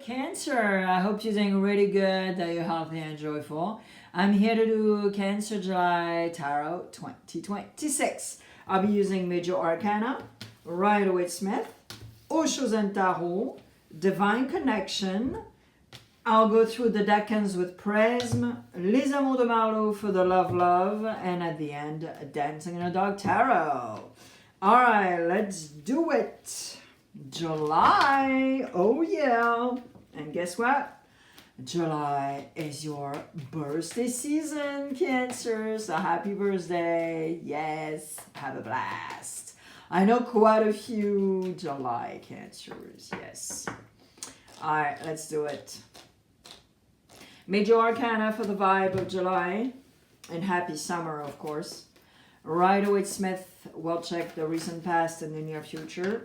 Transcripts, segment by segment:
Cancer. I hope you're doing really good, that you're healthy and joyful. I'm here to do Cancer July Tarot 2026. I'll be using Major Arcana, Rider-Waite-Smith, Osho and Tarot, Divine Connection. I'll go through the decans with Prism, Les Amours de Marlowe for the Love, and at the end, Dancing in a Dark Tarot. All right, let's do it. July, oh yeah. And guess what? July is your birthday season, Cancer. So happy birthday. Yes, have a blast. I know quite a few July Cancers, yes. All right, let's do it. Major Arcana for the vibe of July. And happy summer, of course. Rider-Waite-Smith will check the recent past and the near future.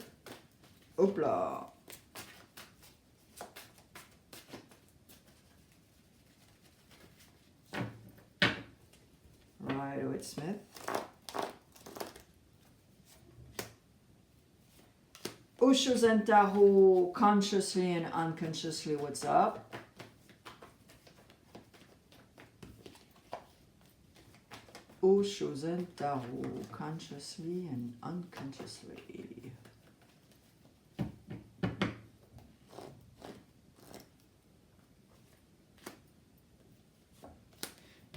Oopla. Rider-Waite-Smith. Osho and Tarot, consciously and unconsciously, what's up? Osho and Tarot, consciously and unconsciously.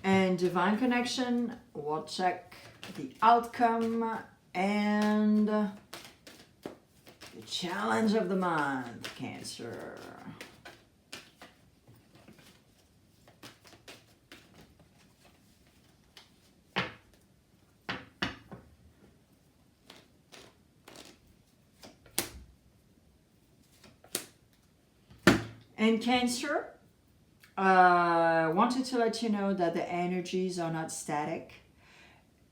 And Divine Connection, we'll check the outcome and the challenge of the month, Cancer. And Cancer, I wanted to let you know that the energies are not static.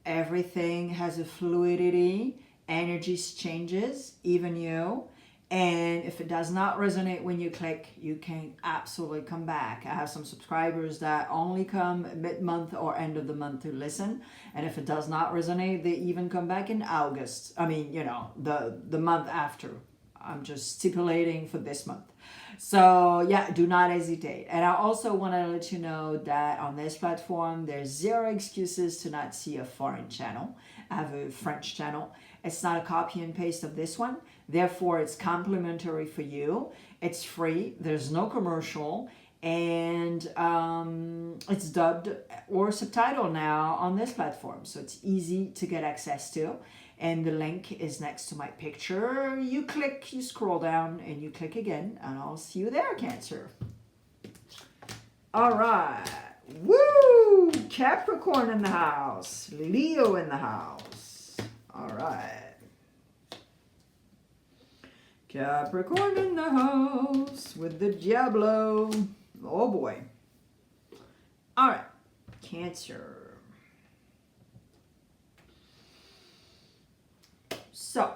Everything has a fluidity. Energies changes, even you. And if it does not resonate when you click, you can absolutely come back. I have some subscribers that only come mid-month or end of the month to listen. And if it does not resonate, they even come back in August. I mean, you know, the month after. I'm just stipulating for this month. So yeah, do not hesitate. And I also want to let you know that on this platform, there's zero excuses to not see a foreign channel. I have a French channel. It's not a copy and paste of this one. Therefore, it's complimentary for you. It's free. There's no commercial. And it's dubbed or subtitled now on this platform. So it's easy to get access to. And the link is next to my picture. You click, you scroll down, and you click again. And I'll see you there, Cancer. All right. Woo! Capricorn in the house. Leo in the house. All right. Capricorn in the house with the Diablo. Oh, boy. All right. Cancer. So,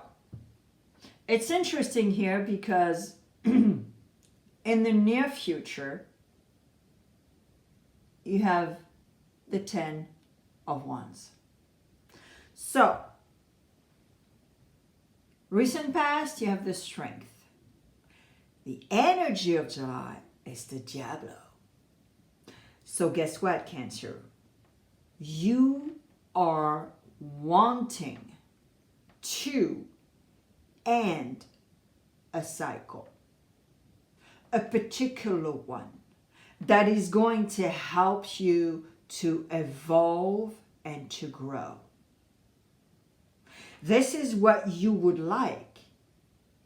it's interesting here because in the near future, you have the 10 of Wands. So, recent past, you have the Strength. The energy of July is the Diablo. So guess what, Cancer? You are wanting to end a cycle, a particular one that is going to help you to evolve and to grow. This is what you would like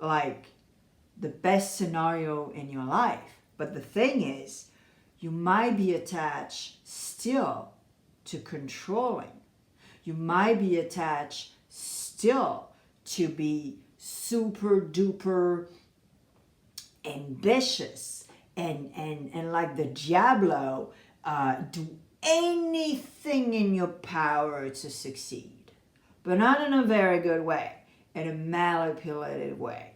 the best scenario in your life. But the thing is, you might be attached still to controlling. You might be attached still to be super duper ambitious and like the Diablo, do anything in your power to succeed, but not in a very good way, in a manipulated way.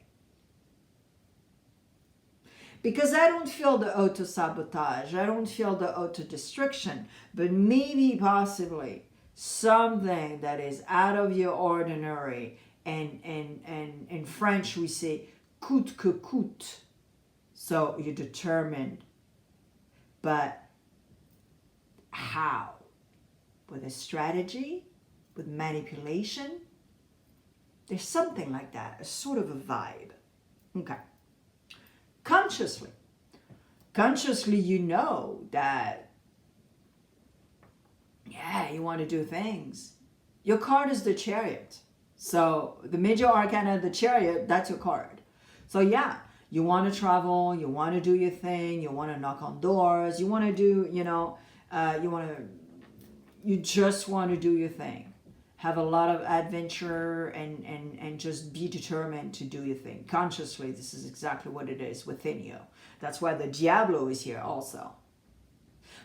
Because I don't feel the auto-sabotage, I don't feel the auto-destruction, but maybe possibly something that is out of your ordinary, and in French we say coûte que coûte. So you're determined. But how? With a strategy? With manipulation? There's something like that, a sort of a vibe. Okay. Consciously. Consciously, you know that, yeah, you want to do things. Your card is the Chariot. So the major arcana of the Chariot, that's your card. So yeah, you want to travel, you want to do your thing, you want to knock on doors, you want to do, you just want to do your thing. Have a lot of adventure and just be determined to do your thing. Consciously, this is exactly what it is within you. That's why the Diablo is here also.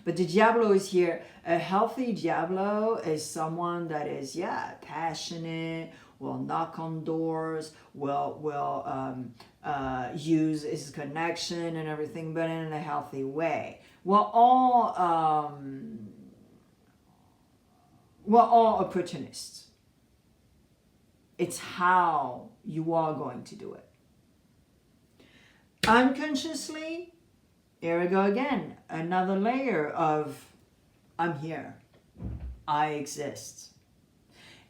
But the Diablo is here. A healthy Diablo is someone that is, passionate, will knock on doors, will use his connection and everything, but in a healthy way. We're all opportunists. It's how you are going to do it. Unconsciously, here we go again. Another layer of I'm here. I exist.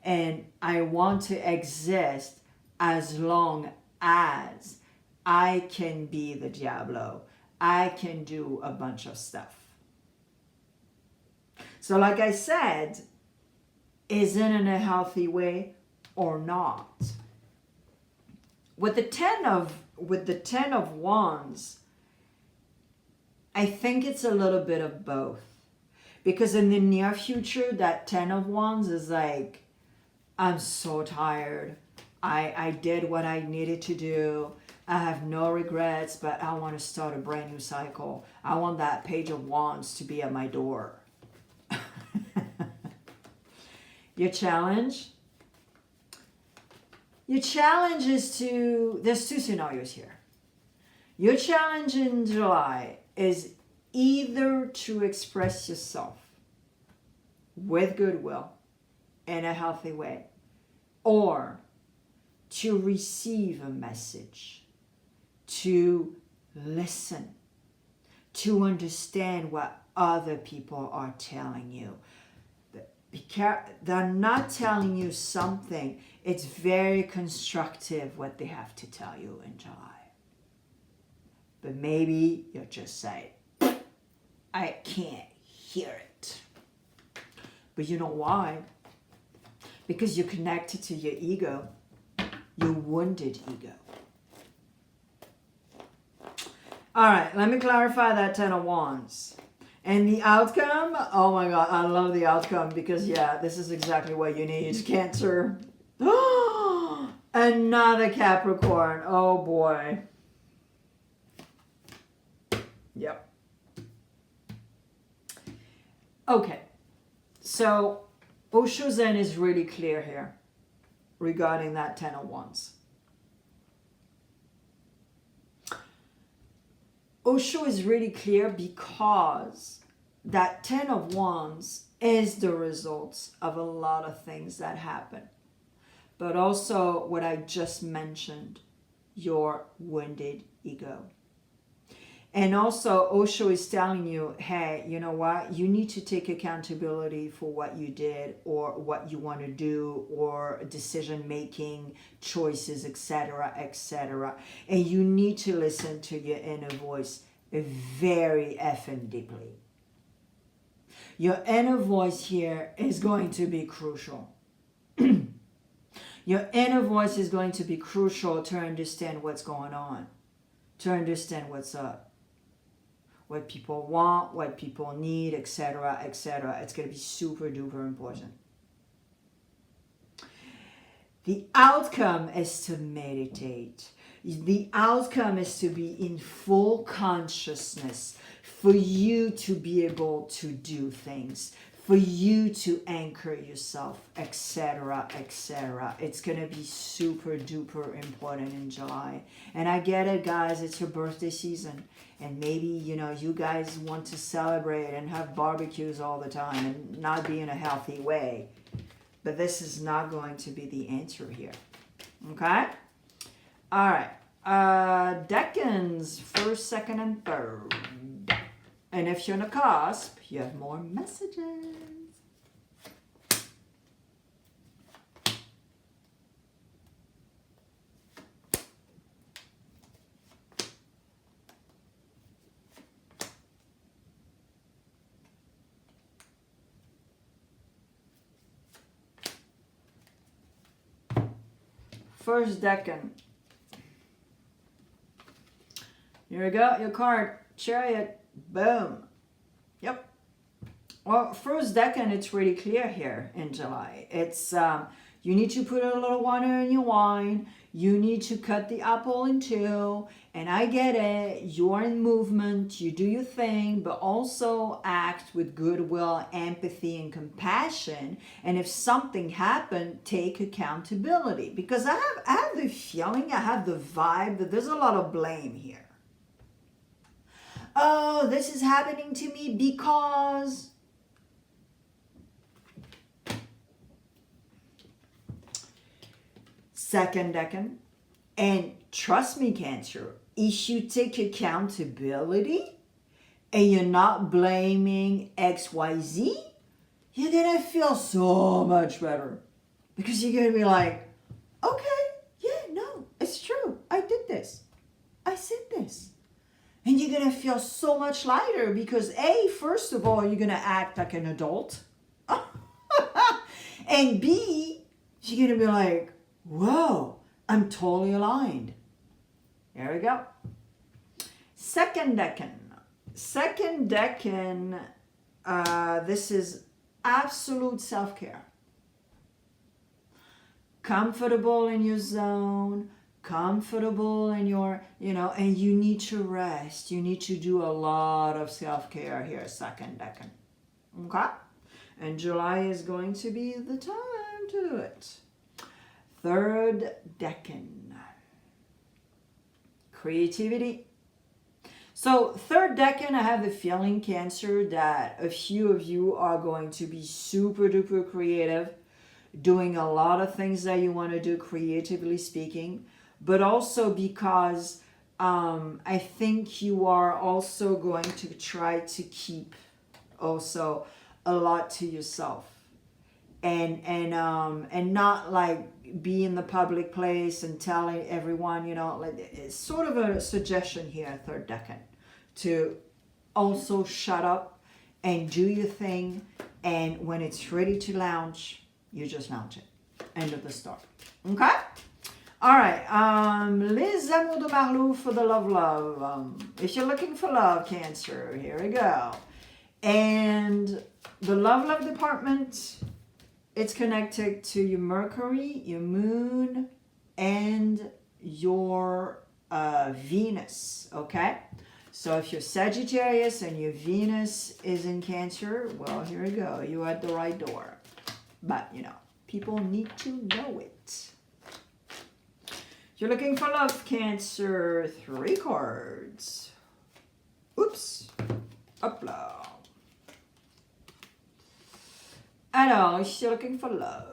And I want to exist as long as I can be the Diablo. I can do a bunch of stuff. So like I said, is it in a healthy way or not? With the 10 of Wands, I think it's a little bit of both. Because in the near future, that 10 of Wands is like, I'm so tired. I did what I needed to do. I have no regrets, but I want to start a brand new cycle. I want that Page of Wands to be at my door. Your challenge is there's two scenarios here. Your challenge in July is either to express yourself with goodwill in a healthy way, or to receive a message, to listen, to understand what other people are telling you. They're not telling you something. It's very constructive what they have to tell you in July. But maybe you're just saying, I can't hear it. But you know why? Because you're connected to your ego, your wounded ego. All right, let me clarify that 10 of Wands. And the outcome, oh my God, I love the outcome because, this is exactly what you need. Cancer. Another Capricorn. Oh boy. Yep. Okay. So, Osho Zen is really clear here regarding that 10 of Wands. Osho is really clear because that 10 of Wands is the results of a lot of things that happen. But also what I just mentioned, your wounded ego. And also Osho is telling you, hey, you know what? You need to take accountability for what you did or what you want to do or decision making, choices, etc., etc. And you need to listen to your inner voice very effing deeply. Your inner voice here is going to be crucial. Your inner voice is going to be crucial to understand what's going on, to understand what's up. What people want, what people need, etc., etc. It's going to be super duper important. The outcome is to meditate. The outcome is to be in full consciousness, for you to be able to do things, for you to anchor yourself, etc., etc. It's going to be super duper important in July. And I get it, guys, it's your birthday season. And maybe, you guys want to celebrate and have barbecues all the time and not be in a healthy way. But this is not going to be the answer here. Okay? All right. Decans, first, second, and third. And if you're in a cusp, you have more messages. First decan. Here we go, your card, Chariot, boom. Yep. Well, first decan, it's really clear here in July. It's, you need to put a little water in your wine. You need to cut the apple in two. And I get it, you're in movement, you do your thing, but also act with goodwill, empathy, and compassion. And if something happened, take accountability. Because I have the feeling, I have the vibe that there's a lot of blame here. Oh, this is happening to me because... Second decan. And trust me, Cancer, if you take accountability and you're not blaming XYZ, you're going to feel so much better. Because you're going to be like, okay, yeah, no, it's true. I did this. I said this. And you're going to feel so much lighter because A, first of all, you're going to act like an adult. And B, you're going to be like, whoa, I'm totally aligned. There we go. Second decan. Second decan, this is absolute self-care. Comfortable in your zone, comfortable in your, and you need to rest. You need to do a lot of self-care here, second decan. Okay? And July is going to be the time to do it. Third decan. Creativity. So third decan, I have the feeling, Cancer, that a few of you are going to be super duper creative, doing a lot of things that you want to do creatively speaking, but also because I think you are also going to try to keep also a lot to yourself. And not like be in the public place and telling everyone, like it's sort of a suggestion here, third decan, to also shut up and do your thing. And when it's ready to launch, you just launch it. End of the story. Okay? All right. Les Amours de Marlou for the love. If you're looking for love, Cancer, here we go. And the love department, it's connected to your Mercury, your Moon, and your Venus, okay? So if you're Sagittarius and your Venus is in Cancer, well, here we go. You're at the right door. But, people need to know it. If you're looking for love, Cancer, 3 cards. Oops. Hopla. Alors, if you're looking for love,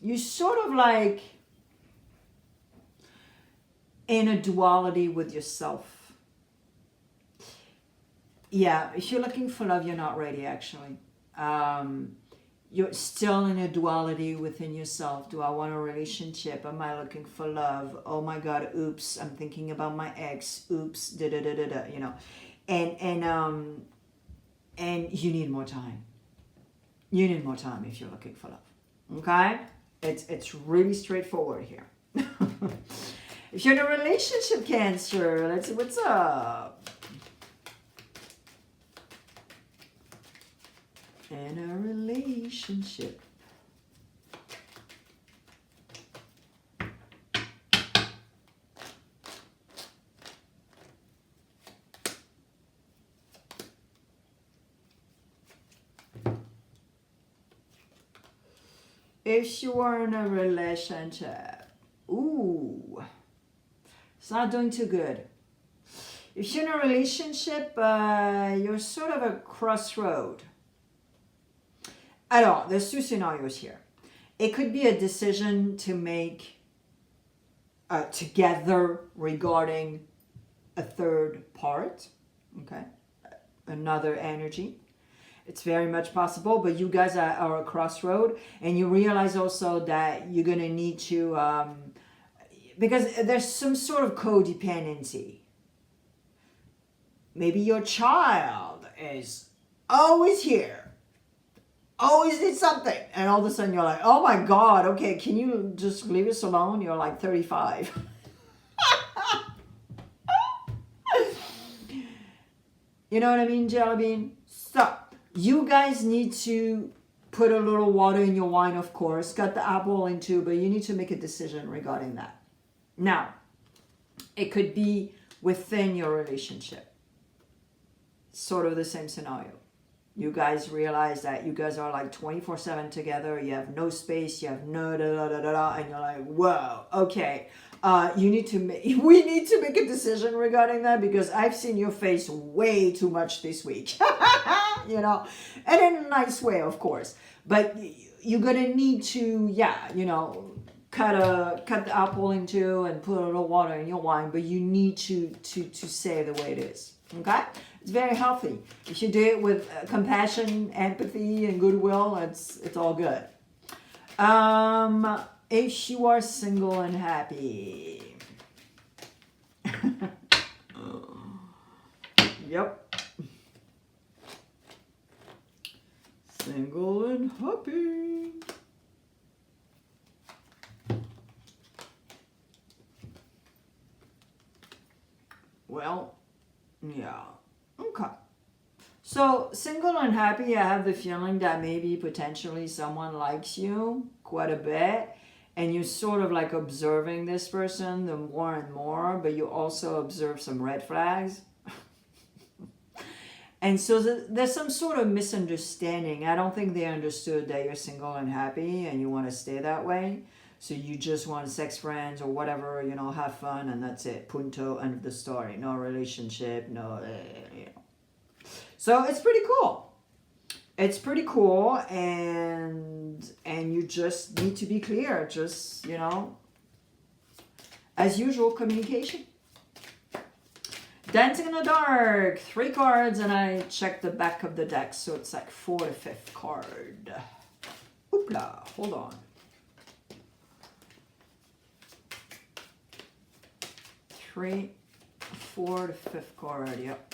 you sort of like in a duality with yourself. Yeah, if you're looking for love, you're not ready, actually. You're still in a duality within yourself. Do I want a relationship? Am I looking for love? Oh my God, oops, I'm thinking about my ex. Oops, da-da-da-da-da, And you need more time. You need more time if you're looking for love. Okay? It's really straightforward here. If you're in a relationship, Cancer, let's see what's up. In a relationship. If you are in a relationship, ooh, it's not doing too good. If you're in a relationship, you're sort of a crossroad. Alors, there's two scenarios here. It could be a decision to make together regarding a third part, okay, another energy. It's very much possible, but you guys are a crossroad, and you realize also that you're going to need to, because there's some sort of codependency. Maybe your child is always here, always did something, and all of a sudden you're like, oh my God, okay, can you just leave us alone? You're like 35. You know what I mean, Jelly Bean? So, you guys need to put a little water in your wine, of course. Cut the apple in two, but you need to make a decision regarding that. Now, it could be within your relationship. Sort of the same scenario. You guys realize that you guys are like 24/7 together. You have no space. You have no da-da-da-da-da. And you're like, whoa, okay. We need to make a decision regarding that because I've seen your face way too much this week. You know, and in a nice way, of course. But you're gonna need to, cut the apple in two and put a little water in your wine. But you need to say the way it is. Okay, it's very healthy. If you do it with compassion, empathy, and goodwill, it's all good. If you are single and happy. Yep. Single and happy. Well, yeah. Okay. So, single and happy, I have the feeling that maybe potentially someone likes you quite a bit. And you're sort of like observing this person the more and more, but you also observe some red flags. And so there's some sort of misunderstanding. I don't think they understood that you're single and happy and you want to stay that way. So you just want sex friends or whatever, have fun, and that's it. Punto, end of the story. No relationship, no, So it's pretty cool. It's pretty cool, and you just need to be clear. Just, as usual, communication. Dancing in the Dark, 3 cards, and I checked the back of the deck, so it's like 4 to 5th card. Oopla, hold on. 3, 4 to 5th card, yep.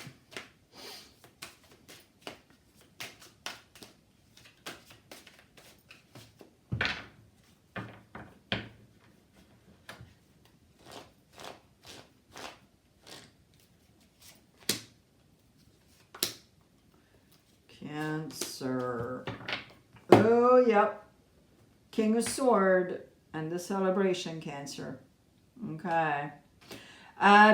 Cancer. Oh, yep. King of Sword and the Celebration, Cancer. Okay.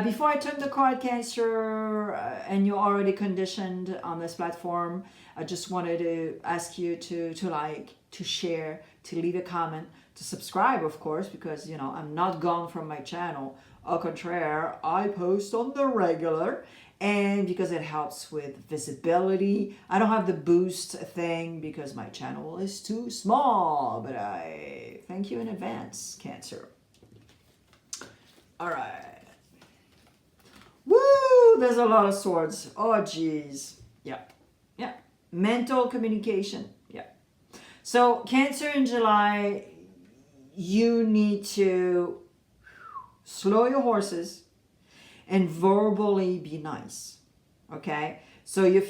Before I turn the card, Cancer, and you're already conditioned on this platform, I just wanted to ask you to like, to share, to leave a comment, to subscribe, of course, because, I'm not gone from my channel. Au contraire, I post on the regular. And because it helps with visibility. I don't have the boost thing because my channel is too small, but I thank you in advance, Cancer. All right. Woo! There's a lot of swords. Oh, geez. Yeah. Yeah. Mental communication. Yeah. So, Cancer in July, you need to slow your horses and verbally be nice, okay? So you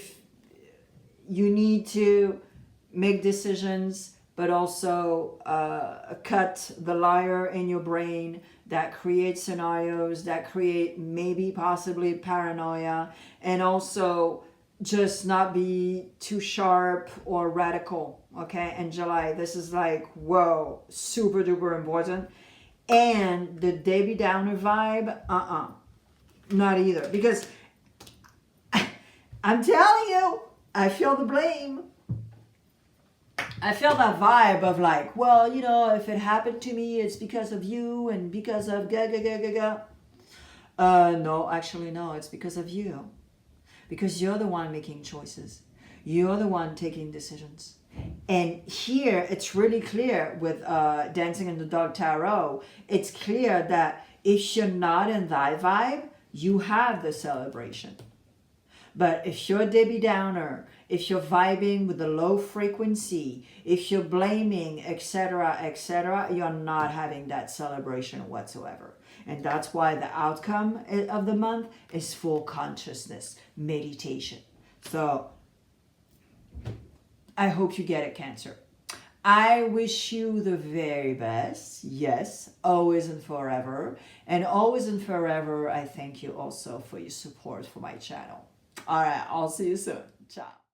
need to make decisions, but also cut the liar in your brain that creates scenarios, that create maybe possibly paranoia, and also just not be too sharp or radical, okay? In July, this is like, whoa, super duper important. And the Debbie Downer vibe, not either, because I'm telling you, I feel the blame. I feel that vibe of like, well, if it happened to me, it's because of you and because of ga. No, actually, no. It's because of you. Because you're the one making choices. You're the one taking decisions. And here, it's really clear with Dancing in the Dark Tarot. It's clear that if you're not in thy vibe, you have the celebration. But if you're a Debbie Downer, if you're vibing with the low frequency, if you're blaming, etc., you're not having that celebration whatsoever. And that's why the outcome of the month is full consciousness, meditation. So I hope you get it, Cancer. I wish you the very best. Yes, always and forever. And always and forever, I thank you also for your support for my channel. All right, I'll see you soon. Ciao.